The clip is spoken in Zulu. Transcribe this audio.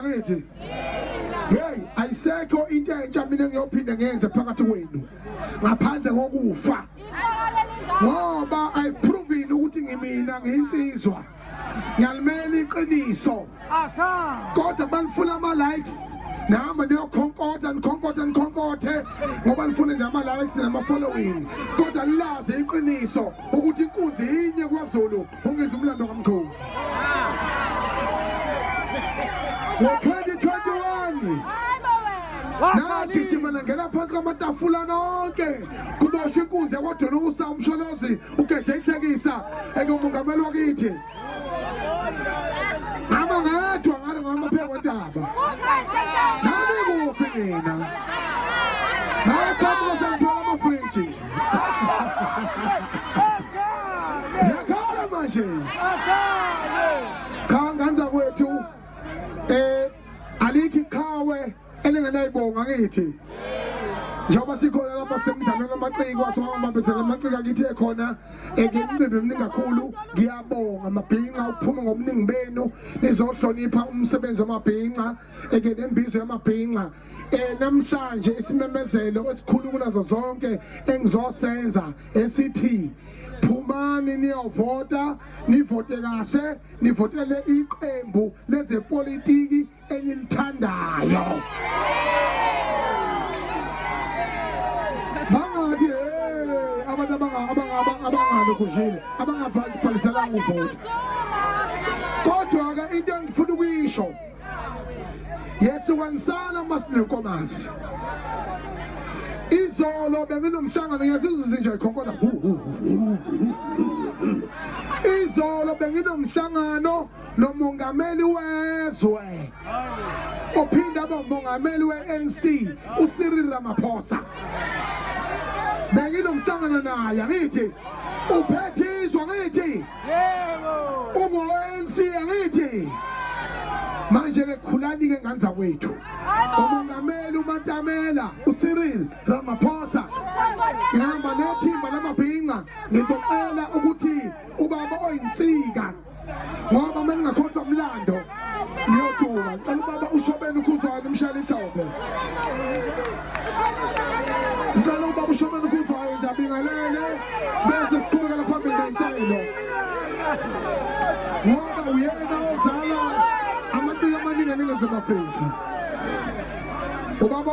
ngithi hey ayisekho into entsha mina ngiyophinda ngenze phakathi kwenu ngaphandle kokufa ngoba ayiprovini ukuthi ngimina ngiyinsizwa ngiyalimela iqiniso kodwa banifuna ama likes nahamba niyokhonkoda nikhonkothe ngoba nifuna nje ama likes nama following kodwa lilazi iqiniso ukuthi inkunzi inye kwaZulu ungizwe umlando kaMchunu. 2021 nagijima ngena phansi kwamatafula nonke kubosha inkunzi yakodwa nokusa umsholozi ugedlehlekisa engumongameli wakithi ngama ngadwa ngalo ngamapheko ntaba nami kuphi mina ngaphambi sengithola amafriji zakhala manje cha nganza kwethu alikhi khawe elingenayibonga ngithi njengoba sikhona lapha semidlalo namaciko asomabambisela amaciko akithi ekhona ngimcimbi emningi kakhulu ngiyabonga amabhinqa ukuphuma ngobuningi benu nizohlonipha umsebenzi wamabhinqa nembizo yamabhinqa namhlanje isimemezelo esikhulu kunazo zonke engizosenza esithi phumani niyovota nivote kahle nivotele iqembu lezepolitiki enilithandayo bangathi abantu abangalokujile abangabhaliselanga uvota kodwa ke into engifuna ukuyisho Yesu wansana masinenkomazi izolo benginomhlangano ngesizwe nje ikhonkoda izolo benginomhlangano nomongameli wezwe ophinda abomongameli weNC uCyril Ramaphosa benginomhlangano naye ngithi uphethizwa ngithi yebo ungo-ANC ngithi manje ke khulani ke nganza kwethu umongameli uMantamela uCyril Ramaphosa ngihamba nethimba lamabhinqa ngicela ukuthi ubaba oyinsika ngoba mina ngakhohlwa umlando ngiyoduka ngicela ubaba uShobeni uKhuzwayo umshayeli Dlobe ngicela ubaba uShobeni uKhuzwayo nje abingelele bese siqhubekela phambili ngensayelo ngoba uyena ozala amaningi amaningi eNingizimu Afrika ubaba